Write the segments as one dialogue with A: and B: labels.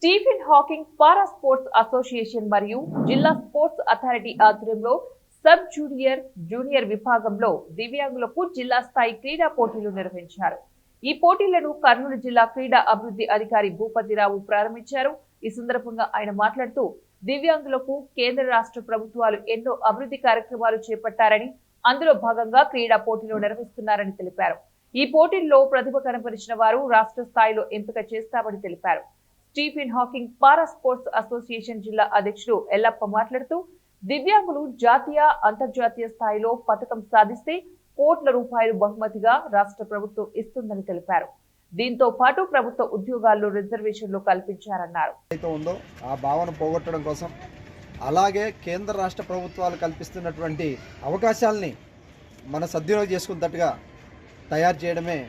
A: Stephen Hawking para sports association మరియు జిల్లా sports authority ఆధ్వర్యంలో సబ్ జూనియర్ విభాగంలో దివ్యాంగులకు జిల్లా స్థాయి క్రీడా పోటీలు నిర్వహించారు. ఈ పోటీలను కర్నూలు జిల్లా క్రీడా అభివృద్ధి అధికారి భూపతిరావు ప్రారంభించారు. ఈ సందర్భంగా ఆయన మాట్లాడుతూ దివ్యాంగులకు కేంద్ర రాష్ట్ర ప్రభుత్వాలు ఎన్నో అభివృద్ధి కార్యక్రమాలు చేపట్టారని, అందులో భాగంగా క్రీడా పోటీలు నిర్వహిస్తున్నారని తెలిపారు. ఈ పోటీల్లో ప్రతిభ కనపరిచిన వారు రాష్ట్ర స్థాయిలో ఎంపిక చేస్తామని తెలిపారు. Stephen Hawking para sports association జిల్లా అధ్యక్షుడు ఎల్లప్ప మాట్లాడుతూ దివ్యాంగులు జాతీయ, అంతర్జాతీయ స్థాయిలో పథకం సాధిస్తే కోట్ల రూపాయలు బహుమతిగా రాష్ట్ర ప్రభుత్వం ఇస్తుందని తెలిపారు. దీంతో పాటు ప్రభుత్వ ఉద్యోగాల్లో రిజర్వేషన్లు కల్పించారన్నారు.
B: ఉందో ఆ భావన పోగొట్టడం కోసం, అలాగే కేంద్ర రాష్ట్ర ప్రభుత్వాలు కల్పిస్తున్నటువంటి అవకాశాలని మన సద్వినియోగం చేసుకున్నట్టుగా తయారు చేయడమే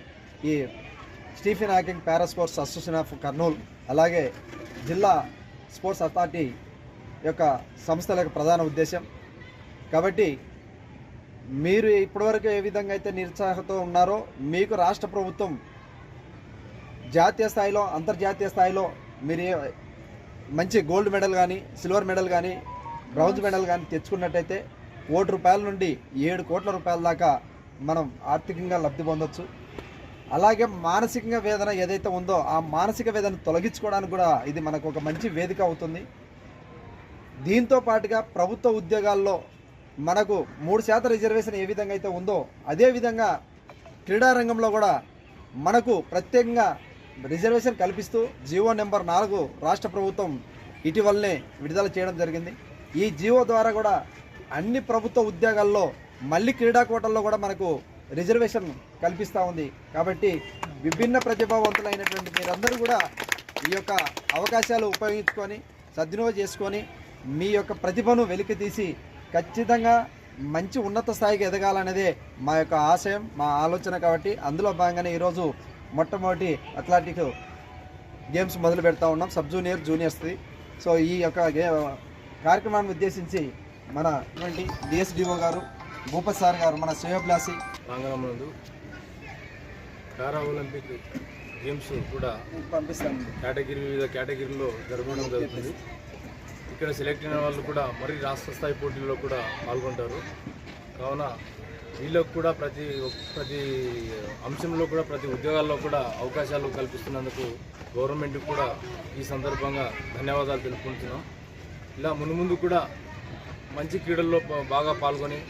B: ఈ Stephen Hawking para sports association of Kurnool, అలాగే జిల్లా స్పోర్ట్స్ అథారిటీ యొక్క సంస్థల యొక్క ప్రధాన ఉద్దేశం. కాబట్టి మీరు ఇప్పటివరకు ఏ విధంగా అయితే నిరుత్సాహంతో ఉన్నారో, మీకు రాష్ట్ర ప్రభుత్వం జాతీయ స్థాయిలో, అంతర్జాతీయ స్థాయిలో మీరు మంచి గోల్డ్ మెడల్ కానీ, సిల్వర్ మెడల్ కానీ, బ్రౌంజ్ మెడల్ కానీ తెచ్చుకున్నట్టయితే ₹1 నుండి 7 కోట్ల రూపాయల దాకా మనం ఆర్థికంగా లబ్ధి పొందొచ్చు. అలాగే మానసికంగా వేదన ఏదైతే ఉందో ఆ మానసిక వేదన తొలగించుకోవడానికి కూడా ఇది మనకు ఒక మంచి వేదిక అవుతుంది. దీంతో పాటుగా ప్రభుత్వ ఉద్యోగాల్లో మనకు 3% రిజర్వేషన్ ఏ విధంగా అయితే ఉందో అదేవిధంగా క్రీడారంగంలో కూడా మనకు ప్రత్యేకంగా రిజర్వేషన్ కల్పిస్తూ జీవో నెంబర్ 4 రాష్ట్ర ప్రభుత్వం ఇటీవలనే విడుదల చేయడం జరిగింది. ఈ జీవో ద్వారా కూడా అన్ని ప్రభుత్వ ఉద్యోగాల్లో మళ్ళీ క్రీడా కోటల్లో కూడా మనకు రిజర్వేషన్ కల్పిస్తూ ఉంది. కాబట్టి విభిన్న ప్రతిభావంతులైనటువంటి మీరందరూ కూడా ఈ యొక్క అవకాశాలు ఉపయోగించుకొని సద్వినియోగం చేసుకొని మీ యొక్క ప్రతిభను వెలికితీసి ఖచ్చితంగా మంచి ఉన్నత స్థాయికి ఎదగాలనేదే మా యొక్క ఆశయం, మా ఆలోచన. కాబట్టి అందులో భాగంగానే ఈరోజు మొట్టమొదటి అథ్లెటిక్ గేమ్స్ మొదలు పెడతా ఉన్నాం, సబ్ జూనియర్ జూనియర్స్ది. సో ఈ యొక్క కార్యక్రమాన్ని ఉద్దేశించి మన డిఎస్డిఓ గారు, భూపతి సార్ గారు, మన శ్రేయోభిలాషి
C: ప్రాంగణంలో పారా ఒలింపిక్ గేమ్స్ కూడా
B: పంపిస్తాను.
C: వివిధ కేటగిరీలో జరపడం జరుగుతుంది. ఇక్కడ సెలెక్ట్ అయిన వాళ్ళు కూడా మరి రాష్ట్ర స్థాయి పోటీల్లో కూడా పాల్గొంటారు. కావున వీళ్ళకు కూడా ప్రతి అంశంలో కూడా, ప్రతి ఉద్యోగాల్లో కూడా అవకాశాలు కల్పిస్తున్నందుకు గవర్నమెంట్కి కూడా ఈ సందర్భంగా ధన్యవాదాలు తెలుపుకుంటున్నాం. ఇలా మున్ముందు కూడా మంచి క్రీడల్లో బాగా పాల్గొని